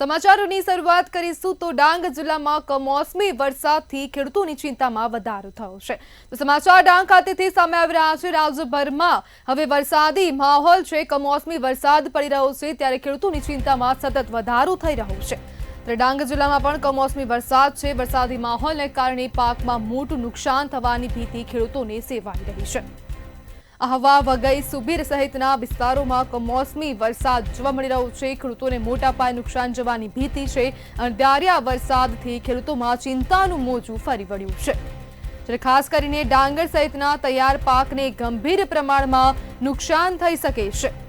સમાચારોની શરૂઆત કરીશું તો ડાંગ જિલ્લામાં કમોસમી વરસાદથી ખેડૂતોની ચિંતામાં વધારો થયો છે। તો સમાચાર ડાંગ ખાતેથી સામે આવી રહ્યા છે। રાજ્યભરમાં હવે વરસાદી માહોલ છે। કમોસમી વરસાદ પડી રહ્યો છે ત્યારે ખેડૂતોની ચિંતામાં સતત વધારો થઈ રહ્યો છે। ત્યારે ડાંગ જિલ્લામાં પણ કમોસમી વરસાદ છે। વરસાદી માહોલને કારણે પાકમાં મોટું નુકસાન થવાની ભીતિ ખેડૂતોને સેવાઈ રહી છે। આહવા વઘઈ સુબીર સહિતના વિસ્તારોમાં કમોસમી વરસાદ જોવા મળી રહ્યો છે। ખેડૂતોને મોટા પાયે નુકસાન જવાની ભીતિ છે। અણધાર્યા વરસાદથી ખેડૂતોમાં ચિંતાનું મોજું ફરી વળ્યું છે। જ્યારે ખાસ કરીને ડાંગર સહિતના તૈયાર પાકને ગંભીર પ્રમાણમાં નુકસાન થઈ શકે છે।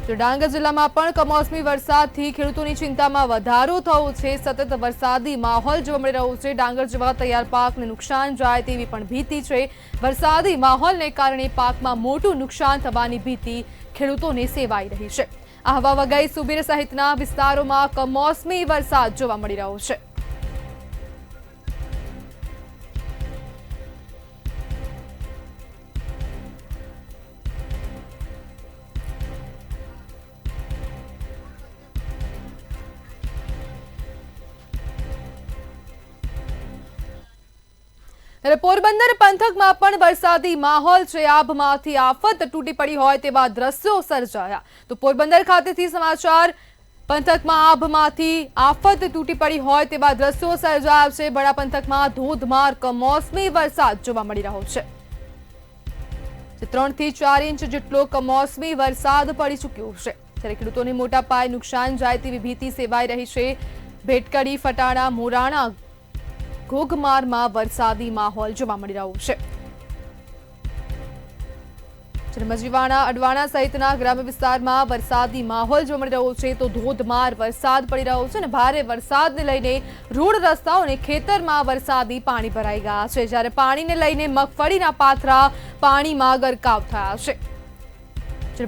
તો ડાંગ જિલ્લામાં પણ કમોસમી વરસાદથી ખેડૂતોની ચિંતામાં વધારો થયો છે। સતત વરસાદી માહોલ જોવા મળી રહ્યો છે। ડાંગર જેવા તૈયાર પાકને નુકસાન જાય તેવી પણ ભીતિ છે। વરસાદી માહોલને કારણે પાકમાં મોટું નુકસાન થવાની ભીતિ ખેડૂતોને સેવાઈ રહી છે। આહવા વઘઈ સુબીર સહિતના વિસ્તારોમાં કમોસમી વરસાદ જોવા મળી રહ્યો છે। પોરબંદર પંથકમાં પણ વરસાદી માહોલ છે। આભમાંથી આફત તૂટી પડી હોય તેવા દ્રશ્યો સર્જાયા। તો પોરબંદર ખાતેથી સમાચાર પંથકમાં આભમાંથી આફત તૂટી પડી હોય તેવા દ્રશ્યો સર્જાયા છે। બડા પંથકમાં ધોધમાર કમોસમી વરસાદ જોવા મળી રહ્યો છે। 3 થી 4 ઇંચ જેટલો કમોસમી વરસાદ પડી ચૂક્યો છે। ત્યારે ખેડૂતોને મોટા પાયે નુકસાન જાય તેવી ભીતિ સેવાઈ રહી છે। ભેટકડી, ફટાણા, મોરાણા, ઘોઘમારમાં વરસાદી માહોલ જોવા મળી રહ્યો છે। મજીવાણા, અડવાણા સહિતના ગ્રામ્ય વિસ્તારમાં વરસાદી માહોલ જોવા મળી રહ્યો છે। તો ધોધમાર વરસાદ પડી રહ્યો છે અને ભારે વરસાદને લઈને રોડ રસ્તાઓ અને ખેતરમાં વરસાદી પાણી ભરાઈ ગયા છે। જ્યારે પાણીને લઈને મગફળીના પાથરા પાણીમાં ગરકાવ થયા છે।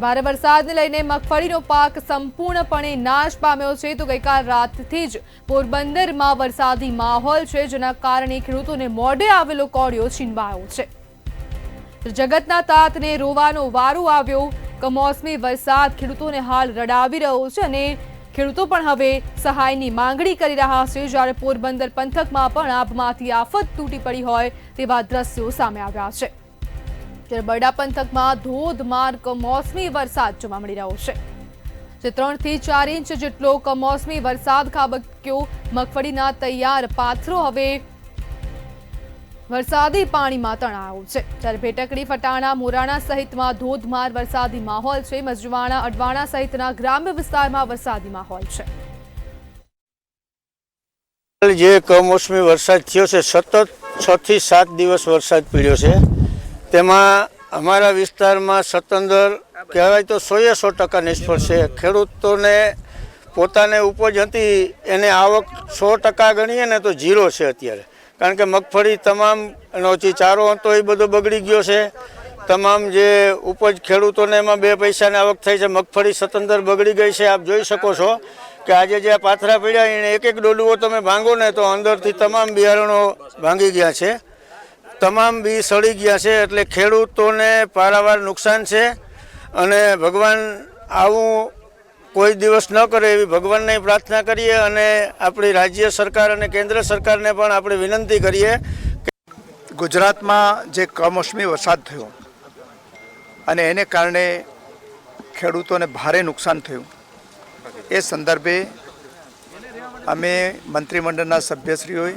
ભારે વરસાદને લઈને મગફળીનો પાક સંપૂર્ણપણે નાશ પામ્યો છે। તો ગઈકાલ રાતથી જ પોરબંદરમાં વરસાદી માહોલ છે, જેના કારણે ખેડૂતોને મોઢે આવેલો કોળિયો છીનવાયો છે। જગતના તાતને રોવાનો વારો આવ્યો। કમોસમી વરસાદ ખેડૂતોને હાલ રડાવી રહ્યો છે અને ખેડૂતો પણ હવે સહાયની માંગણી કરી રહ્યા છે। જ્યારે પોરબંદર પંથકમાં પણ આભમાંથી આફત તૂટી પડી હોય તેવા દ્રશ્યો સામે આવ્યા છે। ત્યારે બરડા પંથકમાં ધોધમાર કમોસમી વરસાદ જોવા મળી રહ્યો છે। 3 થી 4 ઇંચ જેટલો કમોસમી વરસાદ ખાબક્યો। મગફળીના તૈયાર પાથરો હવે વરસાદી પાણીમાં તણાયો છે। જ્યારે ભેટકડી, ફટાણા, મોરાણા સહિતમાં ધોધમાર વરસાદી માહોલ છે। મજવાણા, અડવાણા સહિતના ગ્રામ્ય વિસ્તારમાં વરસાદી માહોલ છે। જે કમોસમી વરસાદ થયો છે, સતત 6 થી 7 દિવસ વરસાદ પડ્યો છે। તેમાં અમારા વિસ્તારમાં સતંદર કહેવાય તો 100% નિષ્ફળ છે। ખેડૂતોને પોતાને ઉપજ હતી એને આવક 100% ગણીએ ને તો 0 છે અત્યારે। કારણ કે મગફળી તમામ એનો જે ચારો હતો એ બધો બગડી ગયો છે। તમામ જે ઉપજ ખેડૂતોને એમાં 2 પૈસાની આવક થઈ છે, મગફળી સતંદર બગડી ગઈ છે। આપ જોઈ શકો છો કે આજે જે પાથરા પડ્યા એને એક ડોલુઓ તમે ભાંગો ને તો અંદરથી તમામ બિયારણો ભાંગી ગયા છે, તમામ બી સડી ગયા છે। એટલે ખેડૂતોને પારાવાર નુકસાન છે અને ભગવાન આવું કોઈ દિવસ ન કરે એવી ભગવાનને પ્રાર્થના કરીએ અને આપણી રાજ્ય સરકાર અને કેન્દ્ર સરકારને પણ આપણે વિનંતી કરીએ। ગુજરાતમાં જે કમોસમી વરસાદ થયો અને એને કારણે ખેડૂતોને ભારે નુકસાન થયું, એ સંદર્ભે અમે મંત્રીમંડળના સભ્યશ્રીઓએ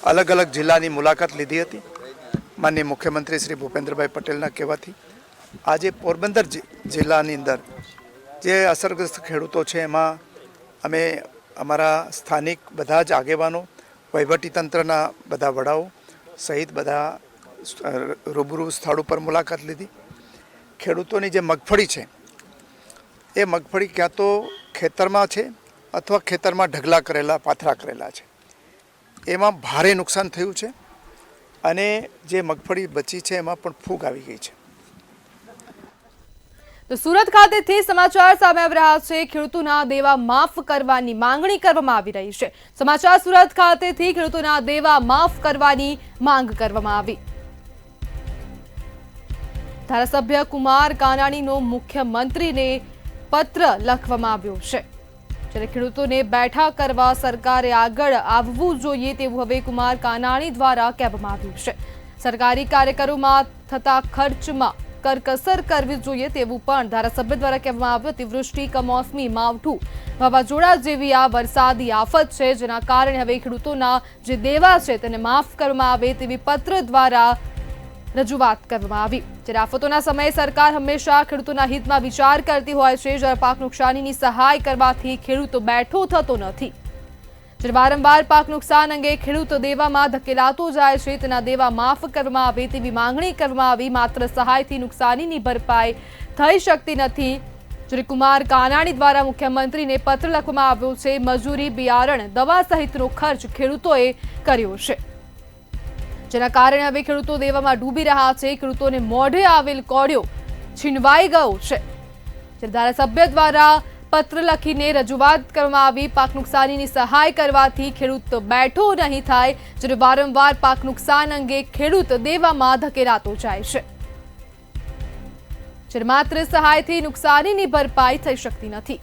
અલગ અલગ જિલ્લાની મુલાકાત લીધી હતી। માનનીય મુખ્યમંત્રી શ્રી ભૂપેન્દ્રભાઈ પટેલના કહેવાથી આજે પોરબંદર જિલ્લાની અંદર જે અસરગ્રસ્ત ખેડૂતો છે એમાં અમે અમારા સ્થાનિક બધા જ આગેવાનો, વહીવટીતંત્રના બધા વડાઓ સહિત બધા રૂબરૂ સ્થળ ઉપર મુલાકાત લીધી। ખેડૂતોની જે મગફળી છે એ મગફળી ક્યાં તો ખેતરમાં છે અથવા ખેતરમાં ઢગલા કરેલા, પાથરા કરેલા છે, એમાં ભારે નુકસાન થયું છે અને જે મગફળી બચી છે એમાં પણ ફૂગ આવી ગઈ છે। તો સુરત ખાતેથી સમાચાર સામે આવી રહ્યા છે। ખેડૂતોના દેવા માફ કરવાની માંગણી કરવામાં આવી રહી છે। સમાચાર સુરત ખાતેથી ખેડૂતોના દેવા માફ કરવાની માંગ કરવામાં આવી। ધારાસભ્ય કુમાર કાનાણીનો મુખ્યમંત્રીને પત્ર લખવામાં આવ્યો છે। જ્યારે ખેડૂતોને બેઠા કરવા સરકારે આગળ આવવું જોઈએ તેવું હવે કુમાર કાનાણી દ્વારા કહેવામાં આવ્યું છે. સરકારી કાર્યક્રમોમાં થતા ખર્ચમાં કરકસર કરવી જોઈએ તેવું પણ ધારાસભ્ય દ્વારા કહેવામાં આવ્યું. અતિવૃષ્ટિ, કમોસમી માવઠું, વાવાઝોડા જેવી આ વરસાદી આફત છે જેના કારણે હવે ખેડૂતોના જે દેવા છે તેને માફ કરવામાં આવે તેવી પત્ર દ્વારા રજૂઆત કરવામાં આવી. જ્યારે આફતોના સમયે સરકાર હંમેશા ખેડૂતોના હિતમાં વિચાર કરતી હોય છે, જ્યારે પાક નુકસાનીની સહાય કરવાથી ખેડૂતો બેઠો થતો નથી. જ્યારે વારંવાર પાક નુકસાન અંગે ખેડૂત દેવામાં ધકેલાતો જાય છે, તેના દેવા માફ કરવામાં આવે તેવી માંગણી કરવામાં આવી. માત્ર સહાયથી નુકસાનીની ભરપાઈ થઈ શકતી નથી. જ્યારે કુમાર કાનાણી દ્વારા મુખ્યમંત્રીને પત્ર લખવામાં આવ્યો છે. મજૂરી, બિયારણ, દવા સહિતનો ખર્ચ ખેડૂતોએ કર્યો છે, જેના કારણે હવે ખેડૂતો દેવામાં ડૂબી રહ્યા છે. ખેડૂતોને મોઢે આવેલ કોળિયો છીનવાઈ ગયો છે. જ્યારે ધારાસભ્ય દ્વારા પત્ર લખીને રજૂઆત કરવામાં આવી. પાક નુકસાનીની સહાય કરવાથી ખેડૂત બેઠો નહીં થાય, જ્યારે વારંવાર પાક નુકસાન અંગે ખેડૂત દેવામાં ધકેલાતો જાય છે. જ્યારે માત્ર સહાયથી નુકસાનીની ભરપાઈ થઈ શકતી નથી.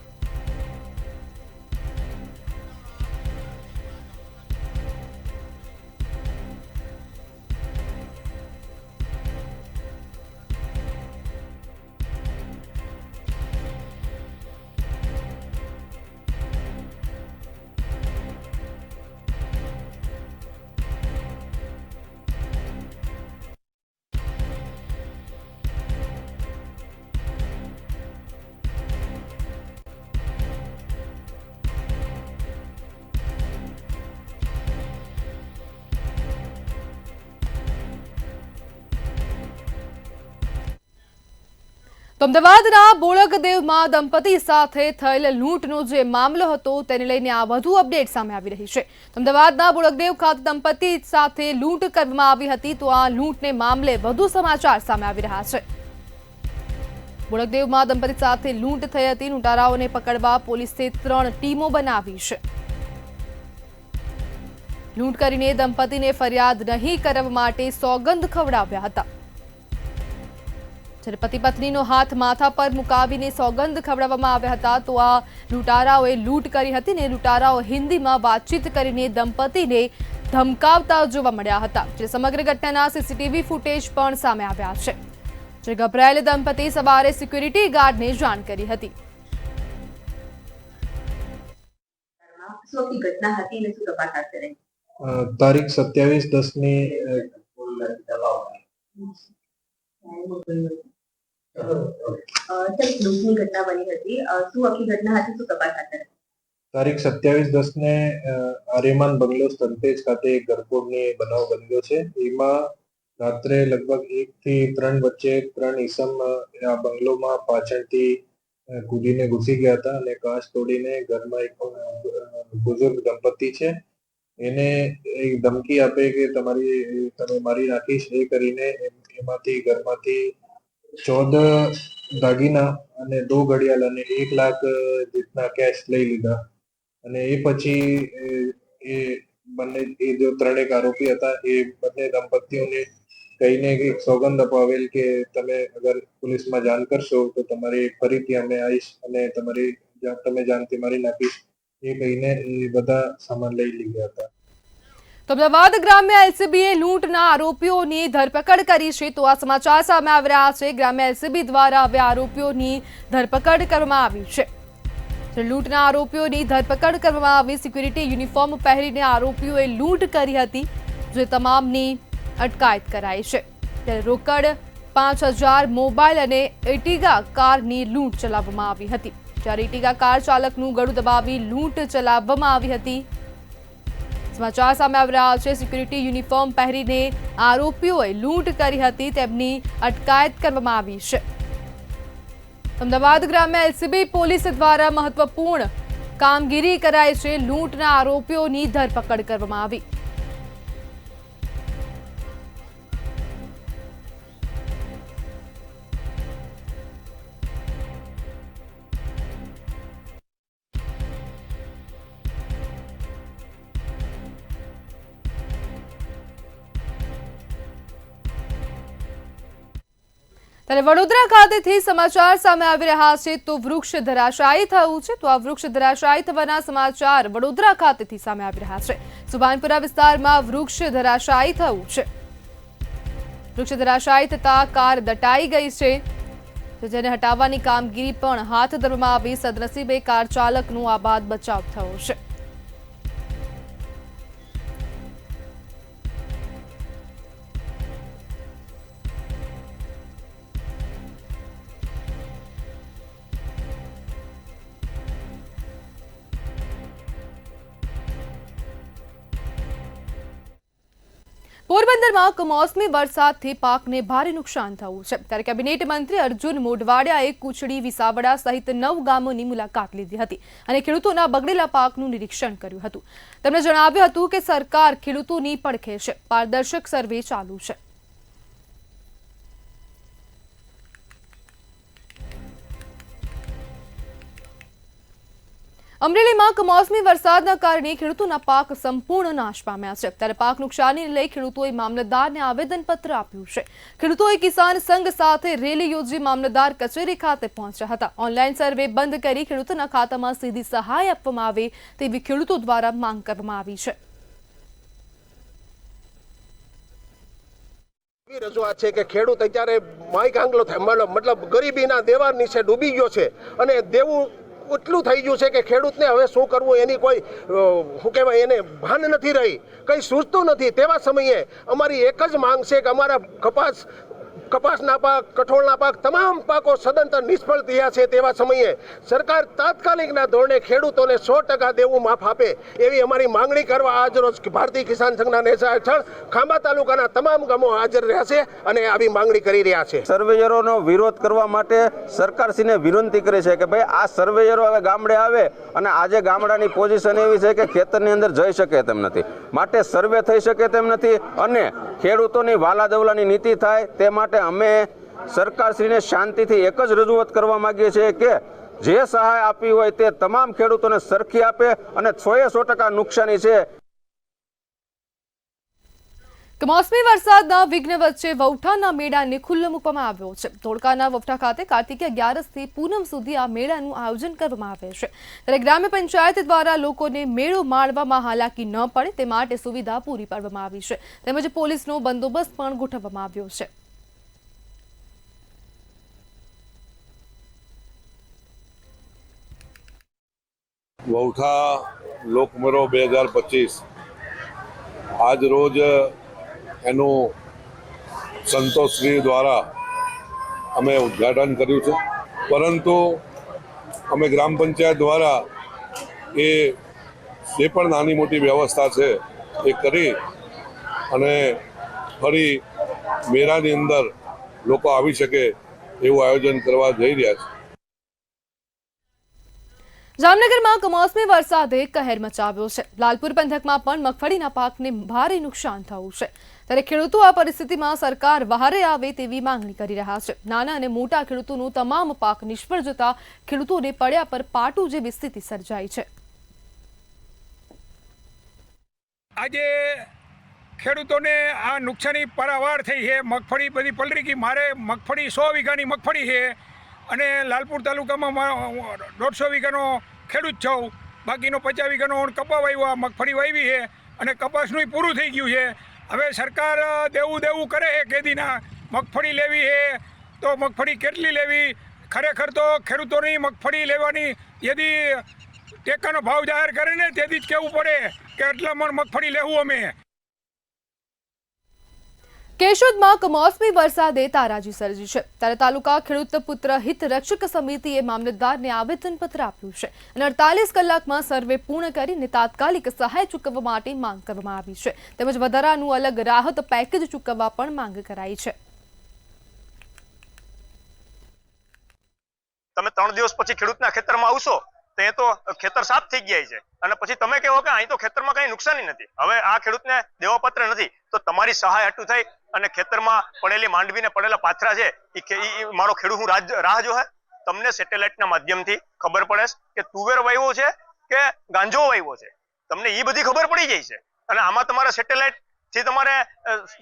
તો અમદાવાદના બોળકદેવમાં દંપતી સાથે થયેલ લૂંટનો જે મામલો હતો તેને લઈને આ વધુ અપડેટ સામે આવી રહી છે. તો અમદાવાદના બોળકદેવ ખાતે દંપતી સાથે લૂંટ કરવામાં આવી હતી. તો આ લૂંટને મામલે વધુ સમાચાર સામે આવી રહ્યા છે. બોળકદેવમાં દંપતી સાથે લૂંટ થઈ હતી. લૂંટારાઓને પકડવા પોલીસે 3 ટીમો બનાવી છે. લૂંટ કરીને દંપતીને ફરિયાદ નહીં કરવા માટે સોગંદ ખવડાવ્યા હતા. જ્યારે પતિ પત્નીનો હાથ માથા પર મુકાવીને સોગંદ ખવડાવવામાં આવ્યા હતા. તો આ લૂંટારાઓએ લૂંટ કરી હતી ને લૂંટારાઓ હિન્દીમાં વાતચીત કરીને દંપતીને ધમકાવતા જોવા મળ્યા હતા. જે સમગ્ર ઘટનાના સીસીટીવી ફૂટેજ પણ સામે આવ્યા છે. જે ગભરાયેલ દંપતી સવારે સિક્યુરિટી ગાર્ડને જાણ કરી હતી. તારીખ 27/10ની તારીખ 27/10ને આર્યમાન બંગલો સ્તંતેજ ખાતે એક ગરફોડની બનાવ બન્યો છે. એમાં રાત્રે લગભગ 1 થી 3 વચ્ચે 3 ઈસમ આ બંગલોમાં પાછળથી કૂદીને ઘૂસી ગયા હતા અને કાચ તોડીને ઘરમાં એક બુઝુર્ગ દંપતી છે એને એક ધમકી આપે કે તમે મારી નાખીશ એ કરીને એમાંથી ઘરમાંથી 14 દાગીના અને 2 ઘડિયાળ અને 1 લાખ જેટલા કેશ લઈ લીધા. અને એ પછી એ જે 3 આરોપી હતા એ બંને દંપતીઓને કહીને એક સોગંદ અપાવેલ કે તમે અગર પોલીસમાં જાણ કરશો તો તમારી ફરીથી અમે આવીશ અને તમે જાનથી મારી નાખીશ એ કહીને એ બધા સામાન લઈ લીધા હતા. તો અમદાવાદ ગ્રામ્ય એલસીબીએ લૂંટના આરોપીઓની ધરપકડ કરી છે. તો આ સમાચાર સામે આવી રહ્યા છે. ગ્રામ્ય એલસીબી દ્વારા હવે આરોપીઓની ધરપકડ કરવામાં આવી છે. લૂંટના આરોપીઓની ધરપકડ કરવામાં આવી. સિક્યુરિટી યુનિફોર્મ પહેરીને આરોપીઓએ લૂંટ કરી હતી, જે તમામની અટકાયત કરાઈ છે. ત્યારે રોકડ 5000 મોબાઈલ અને એર્ટિગા કારની લૂંટ ચલાવવામાં આવી હતી. જ્યારે એર્ટિગા કાર ચાલકનું ગળું દબાવી લૂંટ ચલાવવામાં આવી હતી. સમાચાર સામે આવી રહ્યા છે. સિક્યુરિટી યુનિફોર્મ પહેરીને આરોપીઓએ લૂંટ કરી હતી, તેમની અટકાયત કરવામાં આવી છે. અમદાવાદ ગ્રામ્ય એલસીબી પોલીસ દ્વારા મહત્વપૂર્ણ કામગીરી કરાઈ છે. લૂંટના આરોપીઓની ધરપકડ કરવામાં આવી. ત્યારે વડોદરા ખાતેથી સમાચાર સામે આવી રહ્યા છે તો વૃક્ષ ધરાશાયી થયું છે તો આ વૃક્ષ ધરાશાયી થવાના સમાચાર વડોદરા ખાતેથી સામે આવી રહ્યા છે સુભાનપુરા વિસ્તારમાં વૃક્ષ ધરાશાયી થયું છે વૃક્ષ ધરાશાયી થતા કાર દટાઈ ગઈ છે તો જેને હટાવવાની કામગીરી પણ હાથ ધરવામાં આવી સદનસીબે કાર ચાલકનો આબાદ બચાવ થયો છે પોરબંદરમાં કમોસમી વરસાદથી પાકને ભારે નુકસાન થયું છે ત્યારે કેબિનેટ મંત્રી અર્જુન મોઢવાડિયાએ કુચડી વિસાવડા સહિત 9 ગામોની મુલાકાત લીધી હતી અને ખેડૂતોના બગડેલા પાકનું નિરીક્ષણ કર્યું હતું તેમણે જણાવ્યું હતું કે સરકાર ખેડૂતોની પડખે છે પારદર્શક સર્વે ચાલુ છે અમરેલીમાં કમોસમી વરસાદના કારણે ખેડૂતોના પાક સંપૂર્ણ નાશ પામ્યા છે ત્યારે પાક નુકસાનીને લઈ ખેડૂતોએ મામલતદારને આવેદનપત્ર આપ્યું છે ખેડૂતોએ કિસાન સંઘ સાથે રેલી યોજી મામલતદાર કચેરી ખાતે પહોંચ્યા હતા ઓનલાઈન સર્વે બંધ કરી ખેડૂતોના ખાતામાં સીધી સહાય આપવામાં આવે તેવી ખેડૂતો દ્વારા માંગ કરવામાં આવી છે રજૂઆત છે કે ખેડૂત અત્યારે માઈક આંગલો મતલબ ગરીબીના દેવા નીચે ડૂબી ગયો છે અને દેવું એટલું થઈ ગયું છે કે ખેડૂતને હવે શું કરવું એની કોઈ શું કહેવાય એને ભાન નથી રહી કંઈ સૂઝતું નથી તેવા સમયે અમારી એક જ માંગ છે કે અમારા કપાસના પાક કઠોળના પાક તમામ પાકો સદંતર નિષ્ફળ થયા છે તેવા સમયે સરકાર તાત્કાલિકના ધોરણે ખેડૂતોને 100% દેવું માફ આપે એવી અમારી માંગણી કરવા આજરોજ ભારતીય કિસાન સંઘના નેજા હેઠળ ખાંભા તાલુકાના તમામ ગામો હાજર રહ્યા છે અને આવી માંગણી કરી રહ્યા છે સર્વેયરોનો વિરોધ કરવા માટે સરકારશ્રીને વિનંતી કરે છે કે ભાઈ આ સર્વેયરો હવે ગામડે આવે અને આજે ગામડાની પોઝિશન એવી છે કે ખેતરની અંદર જઈ શકે તેમ નથી માટે સર્વે થઈ શકે તેમ નથી અને ખેડૂતોની વાલા દવલાની નીતિ થાય તે માટે અમે સરકારશ્રીને શાંતિથી એક જ રજૂઆત કરવા માંગીએ છીએ કે જે સહાય આપી હોય તે તમામ ખેડૂતોને સરખી આપે અને 100% નુકસાની છે કમોસમી વરસાદના વિઘ્ન વચ્ચે વૌઠાના મેળાને ખુલ્લો મૂકવામાં આવ્યો છે ધોળકાના વૌઠા ખાતે કાર્તિકી 11થી પૂનમ સુધી આ મેળાનું આયોજન કરવામાં આવે છે ત્યારે ગ્રામ્ય પંચાયત દ્વારા લોકોને મેળો માણવામાં હાલાકી ન પડે તે માટે સુવિધા પૂરી પાડવામાં આવી છે તેમજ પોલીસનો બંદોબસ્ત પણ ગોઠવવામાં આવ્યો છે વૌઠા લોકમેળો 2025 આજ રોજ એનું સંતોષશ્રી દ્વારા અમે ઉદ્ઘાટન કર્યું છે પરંતુ અમે ગ્રામ પંચાયત દ્વારા એ પણ નાની મોટી વ્યવસ્થા છે એ કરી અને ફરી મેળાની અંદર લોકો આવી શકે એવું આયોજન કરવા જઈ રહ્યા છે જામનગરમાં કમોસમી વરસાદે કહેર મચાવ્યો છે લાલપુર પંથકમાં પણ મગફળીના પાકને ભારે નુકસાન થયું છે ત્યારે ખેડૂતો આ પરિસ્થિતિમાં સરકાર વહારે આવે તેવી માંગણી કરી રહ્યા છે નાના અને મોટા ખેડૂતોનો તમામ પાક નિષ્ફળ જતા ખેડૂતોને પડ્યા પર પાટું જેવી સ્થિતિ સર્જાઈ છે આજે ખેડૂતોને આ નુકસાની પારાવાર થઈ છે મગફળી બધી પલરી ગઈ મારે મગફળી 100 વીઘાની મગફળી છે અને લાલપુર તાલુકામાં 150 વીઘાનો ખેડૂત છું બાકીનો 50 વીઘાનો કપા વાવ્યો મગફળી વાવી છે અને કપાસનું પૂરું થઈ ગયું છે હવે સરકાર દેવું કરે છે કેદીના મગફળી લેવી છે તો મગફળી કેટલી લેવી ખરેખર તો ખેડૂતોની મગફળી લેવાની યદી ટેકાનો ભાવ જાહેર કરે ને તેથી જ કહેવું પડે કે એટલા મણ મગફળી લેવું અમે કેશોદમાં કમોસમી વરસાદે તારાજી સર્જી છે ત્યારે તાલુકા ખેડૂત પુત્ર હિત રક્ષક સમિતિએ મામલતદારને આવેદનપત્ર આપ્યું છે અને 48 કલાકમાં સર્વે પૂર્ણ કરીને તાત્કાલિક સહાય ચૂકવવા માટે માંગ કરવામાં આવી છે તેમજ વધારાનું અલગ રાહત પેકેજ ચૂકવવા પણ માંગ કરાઈ છે તમે 3 દિવસ પછી ખેડૂતના ખેતરમાં આવશો તે તો ખેતર સાફ થઈ ગયા છે અને પછી તમે કહો કે અહીં તો ખેતરમાં કઈ નુકસાની નથી હવે આ ખેડૂતને દેવાપત્ર નથી તો તમારી સહાય હટુ થઈ અને ખેતરમાં પડેલી માંડવીને પડેલા પાથરા છે એ મારો ખેડૂત હું રાહ જોહે તમને સેટેલાઇટના માધ્યમથી ખબર પડે કે તુવેર વાવ્યો છે કે ગાંજો વાવ્યો છે તમને એ બધી ખબર પડી જાય છે અને આમાં તમારે સેટેલાઇટ થી તમારે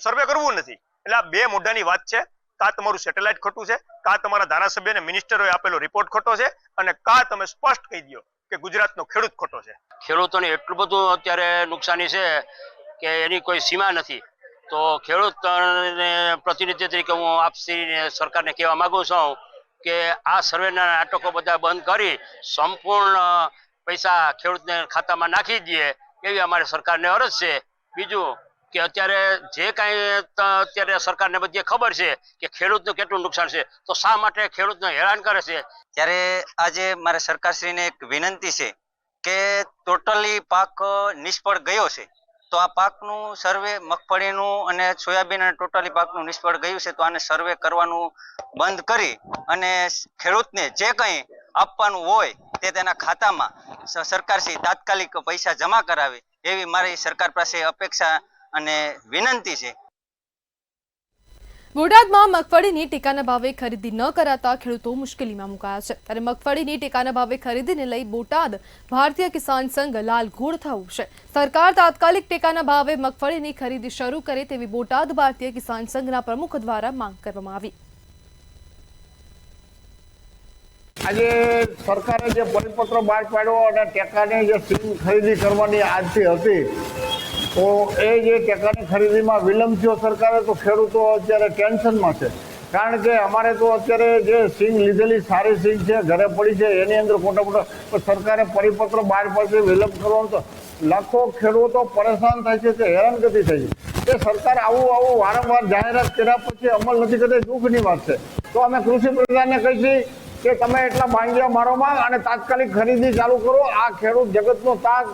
સર્વે કરવું નથી એટલે આ બે મોઢાની વાત છે કા તમારું સેટેલાઇટ ખોટું છે, કા તમારા ધારાસભ્ય અને મિનિસ્ટરોએ આપેલો રિપોર્ટ ખોટો છે, અને કા તમે સ્પષ્ટ કહી દો કે ગુજરાતનો ખેડૂત ખોટો છે. ખેડૂતોને એટલું બધું અત્યારે નુકસાની છે કે એની કોઈ સીમા નથી. તો ખેડૂત પ્રતિનિધિ તરીકે હું આપશ્રી સરકારને કહેવા માંગુ છું કે આ સર્વેના નાટકો બધા બંધ કરી સંપૂર્ણ પૈસા ખેડૂતને ખાતામાં નાખી દઈએ એવી અમારી સરકારને અરજ છે. બીજું કે અત્યારે જે કાંઈ અત્યારે સરકારને બધી ખબર છે કે ખેડૂતનું કેટલું નુકસાન છે, તો શા માટે ખેડૂતને હેરાન કરે છે? ત્યારે આજે મારે સરકારશ્રીને એક વિનંતી છે કે ટોટલી પાક નિષ્ફળ ગયો છે, તો આ પાકનું સર્વે મગફળીનું અને સોયાબીન અને ટોટલી પાકનું નિષ્ફળ ગયું છે, તો આને સર્વે કરવાનું બંધ કરી અને ખેડૂતને જે કંઈ આપવાનું હોય તે તેના ખાતામાં સરકારશ્રી તાત્કાલિક પૈસા જમા કરાવે એવી મારી સરકાર પાસે અપેક્ષા અને વિનંતી છે. બોટાદમાં મગફળીની ટેકાના ભાવે ખરીદી ન કરાતા ખેડૂતો મુશ્કેલીમાં મુકાયા છે. ત્યારે મગફળીની ટેકાના ભાવે ખરીદીને લઈ બોટાદ ભારતીય કિસાન સંઘ લાલઘોળ થયું છે. સરકાર તાત્કાલિક ટેકાના ભાવે મગફળીની ખરીદી શરૂ કરે તેવી બોટાદ ભારતીય કિસાન સંઘના પ્રમુખ દ્વારા માંગ કરવામાં આવી. આજે સરકારે જે પરિપત્ર બહાર પાડ્યો અને ટેકાની જે સિંગ ખરીદી કરવાની આજથી હતી, તો એ જે ટેકાની ખરીદીમાં વિલંબ થયો સરકારે, તો ખેડૂતો અત્યારે ટેન્શનમાં છે. કારણ કે અમારે તો અત્યારે જે સિંગ લીધેલી સારી સિંગ છે ઘરે પડી છે, એની અંદર મોટા સરકારે પરિપત્ર બહાર પાડશે, વિલંબ કરવાનો, તો લાખો ખેડૂતો પરેશાન થાય છે, તે હેરાનગતિ થાય છે. એ સરકાર આવું વારંવાર જાહેરાત કર્યા પછી અમલ નથી કરતી, દુઃખની વાત છે. તો અમે કૃષિ પ્રધાનને કહીશું કે તમે એટલા બાંધિયા મારોમાં અને તાત્કાલિક ખરીદી ચાલુ કરો. આ ખેડૂત જગતનો તાગ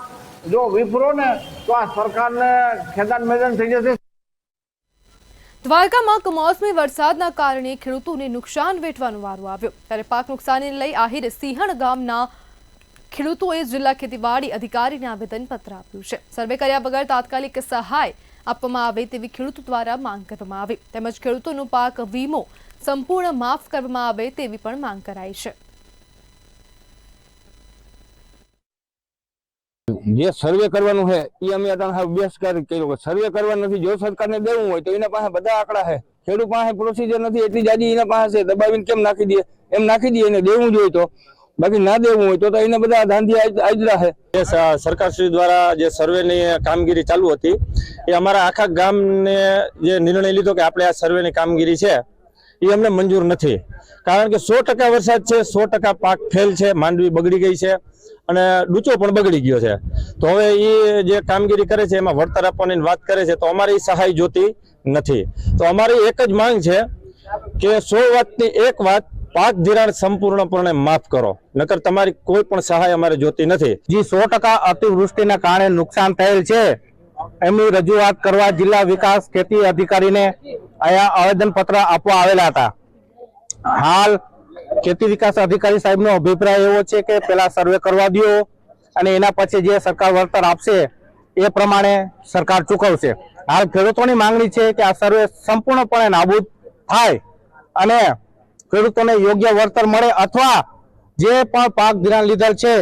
જો વિફરો ને તો આ સરકારને ખેદાન મેદાન થઈ જશે. દ્વારકામાં કમોસમી વરસાદના કારણે ખેડૂતોને નુકસાન વેઠવાનો વારો આવ્યો. ત્યારે પાક નુકસાનીને લઈ આહિર સિંહણ ગામના ખેડૂતોએ જિલ્લા ખેતીવાડી અધિકારીને આવેદનપત્ર આપ્યું છે. સર્વે કર્યા વગર તાત્કાલિક સહાય આપવામાં આવે તેવી ખેડૂતો દ્વારા માંગ કરવામાં આવી. તેમજ ખેડૂતોનો પાક વીમો સંપૂર્ણ માફ કરવામાં આવે તેવી પણ માંગ કરાઈ છે. જે સર્વે કરવાનું છે એ અમે અભ્યાસ કર્યો. સર્વે કરવાનું નથી. જો સરકારને દેવું હોય તો એના પાસે બધા આંકડા છે. ખેડૂત પાસે પ્રોસિજર નથી એટલી જાજી એના પાસે છે. દબાવીને કેમ નાખી દે? એમ નાખી દે. એને દેવું જોઈએ તો, બાકી ના દેવું હોય તો એને બધા ધાંધિયા આજરા છે. સરકારશ્રી દ્વારા જે સર્વેની કામગીરી ચાલુ હતી, એ અમારા આખા ગામને જે નિર્ણય લીધો કે આપણે આ સર્વેની કામગીરી છે એ અમને મંજૂર નથી. કારણ કે 100% વરસાદ છે, 100% પાક ફેલ છે, માંડવી બગડી ગઈ છે અને ડૂચો પણ બગડી ગયો છે. તો હવે એ જે કામગીરી કરે છે એમાં વળતર આપવાની વાત કરે છે, તો અમારી સહાય જોતી નથી. તો અમારી એક જ માંગ છે કે 100 વાતની એક વાત, પાક ધિરાણ સંપૂર્ણપણે માફ કરો, નકર તમારી કોઈ પણ સહાય અમારે જોતી નથી. જે 100% અતિવૃષ્ટિના કારણે નુકસાન થયેલ છે એમની રજૂઆત કરવા જિલ્લા વિકાસ ખેતી અધિકારીને અહીંયા આવેદનપત્ર આપવા આવેલા હતા. હાલ ખેતી વિકાસ અધિકારી સાહેબનો અભિપ્રાય એવો છે કે પહેલા સર્વે કરવા દો અને એના પછી જે સરકાર વળતર આપશે એ પ્રમાણે સરકાર ચૂકવશે. હાલ ખેડૂતોની માંગણી છે કે આ સર્વે સંપૂર્ણપણે નાબૂદ થાય અને ખેડૂતોને યોગ્ય વળતર મળે, અથવા જે પણ પાક ધિરાણ લીધેલ છે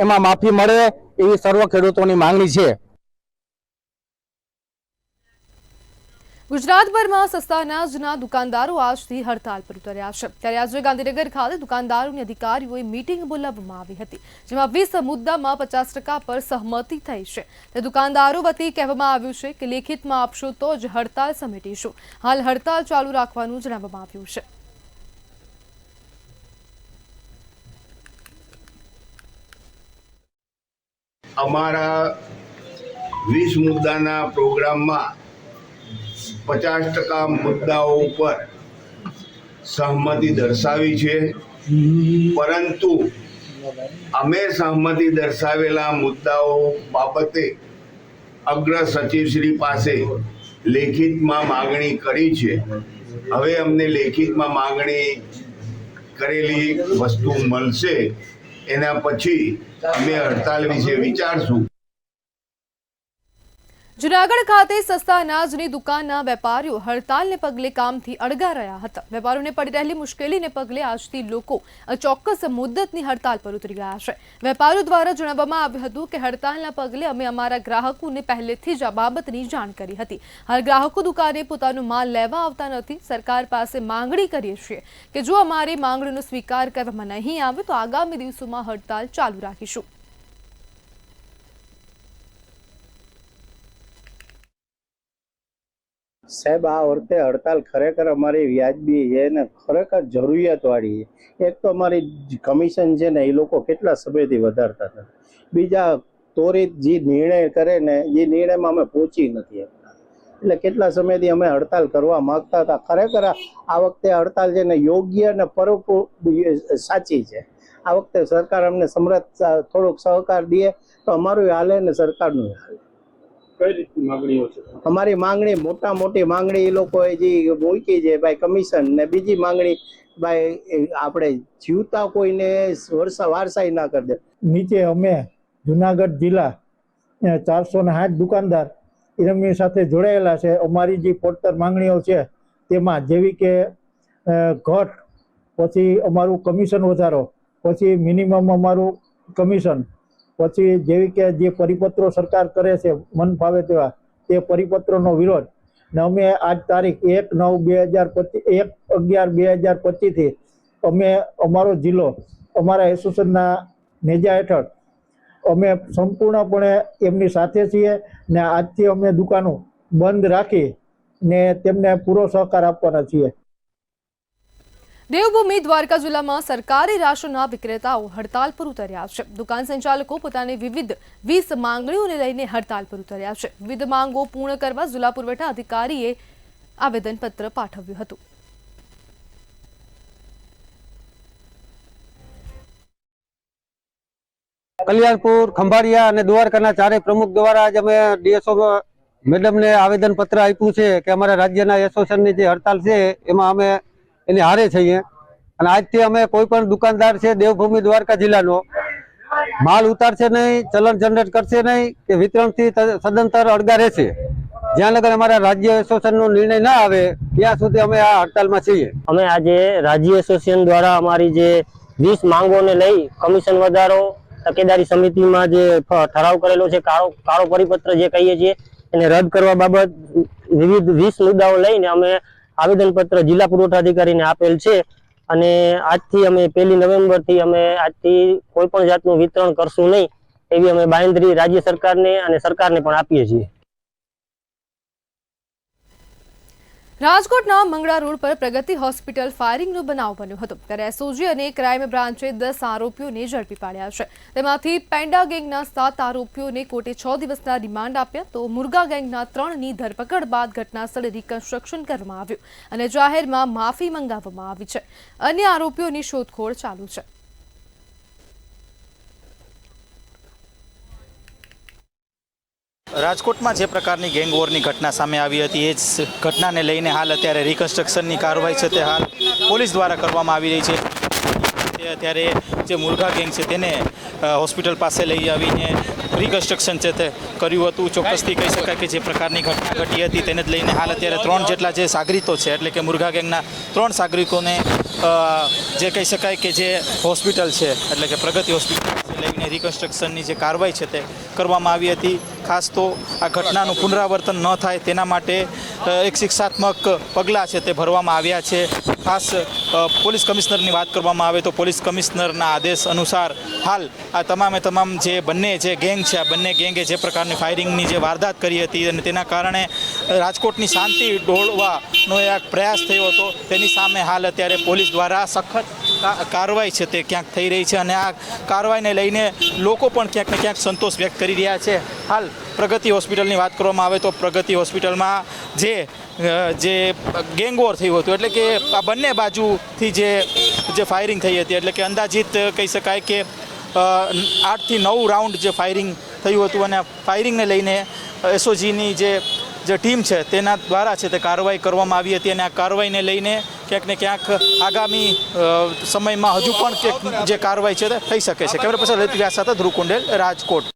એમાં માફી મળે એવી સર્વ ખેડૂતોની માંગણી છે. ગુજરાતભરમાં સસ્તા અનાજના દુકાનદારો આજથી હડતાલ પર ઉતર્યા છે. ત્યારે આજે ગાંધીનગર ખાતે દુકાનદારોની અધિકારીઓએ મીટિંગ બોલાવવામાં આવી હતી, જેમાં 20 મુદ્દામાં 50% પર સહમતિ થઈ છે. તે દુકાનદારો વતી કહેવામાં આવ્યું છે કે લેખિતમાં આપશો તો જ હડતાળ સમેટીશું. હાલ હડતાળ ચાલુ રાખવાનું જણાવવામાં આવ્યું છે. અમારા 20 મુદ્દાના પ્રોગ્રામમાં 50% મુદ્દાઓ ઉપર સહમતિ દર્શાવી છે, પરંતુ અમે સહમતિ દર્શાવેલા મુદ્દાઓ બાબતે અગ્ર સચિવશ્રી પાસે લેખિતમાં માગણી કરી છે. હવે અમને લેખિતમાં માગણી કરેલી વસ્તુ મળશે, એના પછી અમે હડતાલ વિશે વિચારશું. જૂનાગઢ ખાતે સસ્તા અનાજની દુકાનના વેપારીઓ હડતાલને પગલે કામથી અળગા રહ્યા હતા. વેપારીઓને પડી રહેલી મુશ્કેલીને પગલે આજથી લોકો અચોક્કસ મુદ્દતની હડતાલ પર ઉતરી ગયા છે. વેપારીઓ દ્વારા જણાવવામાં આવ્યું હતું કે હડતાલના પગલે અમે અમારા ગ્રાહકોને પહેલેથી જ આ બાબતની જાણ કરી હતી. હાલ ગ્રાહકો દુકાને પોતાનો માલ લેવા આવતા નથી. સરકાર પાસે માંગણી કરીએ છીએ કે જો અમારી માંગણીનો સ્વીકાર કરવામાં નહીં આવે તો આગામી દિવસોમાં હડતાલ ચાલુ રાખીશું. સાહેબ, આ વખતે હડતાલ ખરેખર અમારી વ્યાજબી છે ને ખરેખર જરૂરિયાતવાળી છે. એક તો અમારી કમિશન છે ને એ લોકો કેટલા સમયથી વધારતા હતા. બીજા ત્વરિત જે નિર્ણય કરે ને એ નિર્ણયમાં અમે પહોંચી નથી શકતા. એટલે કેટલા સમયથી અમે હડતાલ કરવા માંગતા હતા. ખરેખર આ વખતે હડતાલ છે ને યોગ્ય અને સાચી છે. આ વખતે સરકાર અમને સમરથ થોડોક સહકાર દે તો અમારું હાલે ને સરકારનું હાલે. કઈ રીતની માંગણીઓ છે? અમારી માંગણી મોટી માંગણી એ લોકોએ જે મૂકી છે ભાઈ કમિશન, ને બીજી માંગણી ભાઈ આપણે જીવતા કોઈને વારસાઈ ના કરી દે. નીચે અમે જુનાગઢ જિલ્લા 460 દુકાનદાર એમની સાથે જોડાયેલા છે. અમારી જે પડતર માંગણીઓ છે તેમાં જેવી કે ઘટ, પછી અમારું કમિશન વધારો, પછી મિનિમમ અમારું કમિશન, પછી જેવી કે જે પરિપત્રો સરકાર કરે છે મન ફાવે તેવા તે પરિપત્રોનો વિરોધ. ને અમે આજ તારીખ 1/11/2025 અમે અમારો જિલ્લો અમારા એસોસિએશનના નેજા હેઠળ અમે સંપૂર્ણપણે એમની સાથે છીએ ને આજથી અમે દુકાનો બંધ રાખી ને તેમને પૂરો સહકાર આપવાના છીએ. દેવભૂમિ દ્વારકા જિલ્લામાં સરકારી રાશનના વિક્રેતાઓ હડતાલ પર ઉતર્યા છે. દુકાન સંચાલકો પોતાની વિવિધ 20 માંગણીઓને લઈને હડતાલ પર ઉતર્યા છે. વિવિધ માંગો પૂર્ણ કરવા જિલ્લા પુરવઠા અધિકારીએ આવેદનપત્ર પાઠવ્યું હતું. કલ્યાણપુર, ખંભાળિયા અને દ્વારકાના ચારેય પ્રમુખ દ્વારા જ અમે ડીએસઓ મેડમને આવેદનપત્ર આપ્યું છે કે અમારા રાજ્યના એસોસિએશનની જે હડતાલ છે એમાં અમે એની હારે છીએ. અને આજથી અમે કોઈ પણ દુકાનદાર છે દેવભૂમિ દ્વારકા જિલ્લાનો માલ ઉતારશે નહીં, ચલણ જનરેટ કરશે નહીં કે વિતરણથી સદંતર અળગા રહેશે. જ્યાં લગન અમારા રાજ્ય એસોસિએશનનો નિર્ણય ના આવે ત્યાં સુધી અમે આ હડતાલમાં છીએ. અમે આજે રાજ્ય એસોસિએશન દ્વારા અમારી જે 20 માંગોને લઈ કમિશન વધારો, તકેદારી સમિતિમાં જે ઠરાવ કરેલો છે, કાળો પરિપત્ર જે કહીએ છીએ એને રદ કરવા બાબત વિવિધ 20 મુદ્દાઓ લઈને અમે આવેદનપત્ર જિલ્લા પુરવઠા અધિકારીને આપેલ છે. અને આજથી અમે 1 નવેમ્બરથી અમે આજથી કોઈ પણ જાતનું વિતરણ કરશું નહીં એવી અમે બાંયધરી રાજ્ય સરકારને અને સરકારને પણ આપીએ છીએ. રાજકોટના મંગળા રોડ પર પ્રગતિ હોસ્પિટલ ફાયરિંગનો બનાવ બન્યો હતો. ત્યારે એસઓજી અને ક્રાઇમ બ્રાન્ચે 10 આરોપીઓને ઝડપી પાડ્યા છે. તેમાંથી પેન્ડા ગેંગના 7 આરોપીઓને કોર્ટે 6 દિવસના રિમાન્ડ આપ્યા તો મુરગા ગેંગના 3ની ધરપકડ બાદ ઘટનાસ્થળે રિકન્સ્ટ્રક્શન કરવામાં આવ્યું અને જાહેરમાં માફી મંગાવવામાં આવી છે. અન્ય આરોપીઓની શોધખોળ ચાલુ છે. રાજકોટમાં જે પ્રકારની ગેંગવોરની ઘટના સામે આવી હતી એ જ ઘટનાને લઈને હાલ અત્યારે રિકન્સ્ટ્રક્શનની કાર્યવાહી છે તે હાલ પોલીસ દ્વારા કરવામાં આવી રહી છે. અત્યારે જે મુરઘા ગેંગ છે તેને હોસ્પિટલ પાસે લઈ આવીને રિકન્સ્ટ્રક્શન છે તે કર્યું હતું. ચોક્કસથી કહી શકાય કે જે પ્રકારની ઘટના ઘટી હતી તેને જ લઈને હાલ અત્યારે 3 જેટલા જે સાગરીતો છે એટલે કે મુરઘા ગેંગના 3 સાગરીતોને જે કહી શકાય કે જે હોસ્પિટલ છે એટલે કે પ્રગતિ હોસ્પિટલ લઈને રિકન્સ્ટ્રક્શનની જે કાર્યવાહી છે તે કરવામાં આવી હતી. ખાસ તો આ ઘટનાનું પુનરાવર્તન ન થાય તેના માટે એક શિક્ષાત્મક પગલાં છે તે ભરવામાં આવ્યા છે. ખાસ પોલીસ કમિશનરની વાત કરવામાં આવે તો પોલીસ કમિશનરના આદેશ અનુસાર હાલ આ તમામ જે બંને જે ગેંગ છે આ બંને ગેંગે જે પ્રકારની ફાયરિંગની જે વારદાત કરી હતી અને તેના કારણે રાજકોટની શાંતિ ડહોળવાનો એક પ્રયાસ થયો હતો તેની સામે હાલ અત્યારે પોલીસ દ્વારા સખત કાર્યવાહી છે તે ક્યાંક થઈ રહી છે અને આ કાર્યવાહીને લઈને લોકો પણ ક્યાંક ને ક્યાંક સંતોષ વ્યક્ત કરી રહ્યા છે. હાલ પ્રગતિ હોસ્પિટલની વાત કરવામાં આવે તો પ્રગતિ હોસ્પિટલમાં જે ગેંગવોર થયું હતું એટલે કે આ બંને બાજુથી જે ફાયરિંગ થઈ હતી એટલે કે અંદાજિત કહી શકાય કે 8 થી 9 રાઉન્ડ જે ફાયરિંગ થયું હતું અને ફાયરિંગને લઈને એસઓજીની જે ટીમ છે તેના દ્વારા છે તે કાર્યવાહી કરવામાં આવી હતી અને આ કાર્યવાહીને લઈને ક્યાંક ને ક્યાંક આગામી સમયમાં હજુ પણ જે કાર્યવાહી છે તે થઈ શકે છે. કેમેરા પર્સન લલિત વ્યાસ સાથે ધ્રુવ કુંડેલ, રાજકોટ.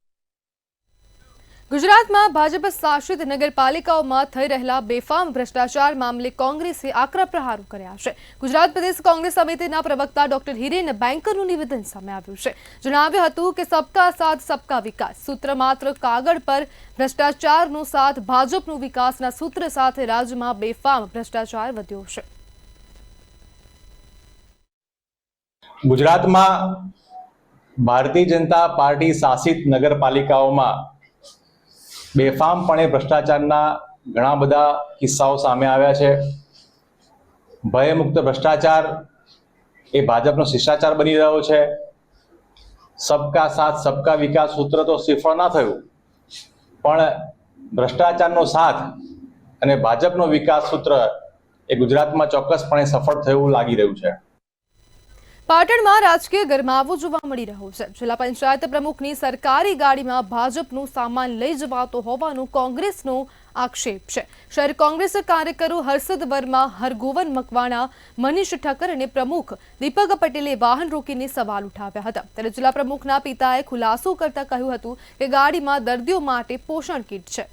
ગુજરાતમાં ભાજપ શાસિત નગરપાલિકાઓમાં થઈ રહેલા બેફામ ભ્રષ્ટાચાર મામલે કોંગ્રેસે આકરા પ્રહારો કર્યા છે. ગુજરાત પ્રદેશ કોંગ્રેસ સમિતિના પ્રવક્તા ડોક્ટર હિરેન બેંકરનું નિવેદન સામે આવ્યું છે. જણાવ્યું હતું કે સબકા સાથ સબકા વિકાસ સૂત્ર માત્ર કાગળ પર ભ્રષ્ટાચારનો સાથ ભાજપનું વિકાસના સૂત્ર સાથે રાજ્યમાં બેફામ ભ્રષ્ટાચાર વધ્યો છે. ગુજરાતમાં ભારતીય જનતા પાર્ટી શાસિત નગરપાલિકાઓમાં બેફામપણે ભ્રષ્ટાચારના ઘણા બધા કિસ્સાઓ સામે આવ્યા છે. ભયમુક્ત ભ્રષ્ટાચાર એ ભાજપનો શિષ્ટાચાર બની રહ્યો છે. સબકા સાથ સબકા વિકાસ સૂત્ર તો સફળ ના થયું, પણ ભ્રષ્ટાચારનો સાથ અને ભાજપનો વિકાસ સૂત્ર એ ગુજરાતમાં ચોક્કસપણે સફળ થયું લાગી રહ્યું છે. પાટણમાં રાજકીય ગરમાવો જોવા મળી રહ્યો છે. જિલ્લા પંચાયત પ્રમુખની સરકારી ગાડીમાં ભાજપનું સામાન લઈ જવાતો હોવાનો કોંગ્રેસનો આક્ષેપ છે. શહેર કોંગ્રેસ કાર્યકરો હર્ષદ વર્મા, હરગોવન મકવાણા, મનીષ ઠક્કર અને પ્રમુખ દીપક પટેલે વાહન રોકીને સવાલ ઉઠાવ્યા હતા. ત્યારે જિલ્લા પ્રમુખના પિતાએ ખુલાસો કરતા કહ્યું હતું કે ગાડીમાં દર્દીઓ માટે પોષણ કીટ છે.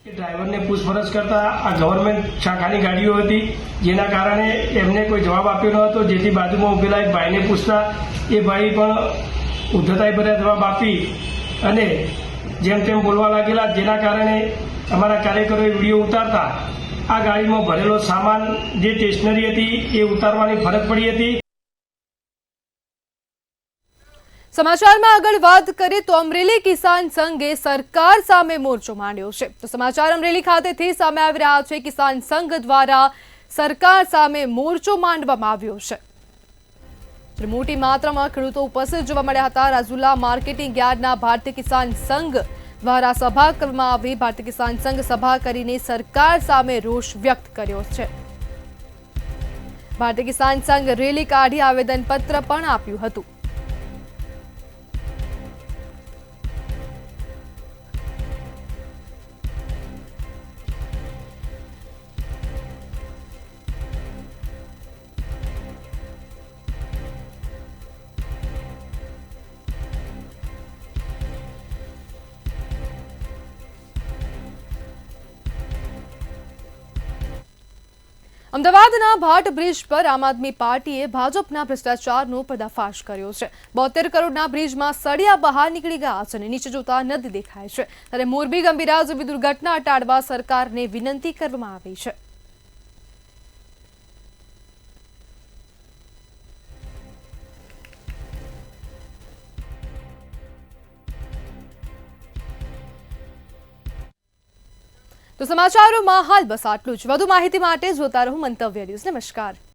ડ્રાઈવરને પૂછપરછ કરતા આ ગવર્મેન્ટ શાખાની ગાડીઓ હતી, જેના કારણે એમને કોઈ જવાબ આપ્યો ન હતો. જેથી બાજુમાં ઉભેલા એક ભાઈને પૂછતા એ ભાઈ પણ ઉદ્ધતાઈ ભર્યા જવાબ આપી અને જેમ તેમ બોલવા લાગેલા, જેના કારણે અમારા કાર્યકરોએ વિડીયો ઉતારતા આ ગાડીમાં ભરેલો સામાન જે સ્ટેશનરી હતી એ ઉતારવાની ફરજ પડી હતી. સમાચારમાં આગળ વાત કરીએ તો અમરેલી કિસાન સંઘે સરકાર સામે મોરચો માંડ્યો છે. તો સમાચાર અમરેલી ખાતેથી સામે આવી રહ્યા છે. કિસાન સંઘ દ્વારા સરકાર સામે મોરચો માંડવામાં આવ્યો છે. મોટી માત્રામાં ખેડૂતો ઉપસ્થિત જોવા મળ્યા હતા. રાજુલા માર્કેટિંગ યાર્ડના ભારતીય કિસાન સંઘ દ્વારા સભા કરવામાં આવી. ભારતીય કિસાન સંઘ સભા કરીને સરકાર સામે રોષ વ્યક્ત કર્યો છે. ભારતીય કિસાન સંઘ રેલી કાઢી આવેદનપત્ર પણ આપ્યું હતું. અમદાવાદના ભાટ બ્રિજ પર આમ આદમી પાર્ટીએ ભાજપના ભ્રષ્ટાચારનો પર્દાફાશ કર્યો છે. 72 કરોડના બ્રિજમાં સળિયા બહાર નીકળી ગયા છે અને નીચે જોતા નદી દેખાય છે. ત્યારે મોરબી ગંભીરા જેવી દુર્ઘટના ટાળવા સરકારને વિનંતી કરવામાં આવી છે. તો સમાચારોમાં હાલ બસ આટલું જ. વધુ માહિતી માટે જોતા રહો મંતવ્ય ન્યૂઝ. નમસ્કાર.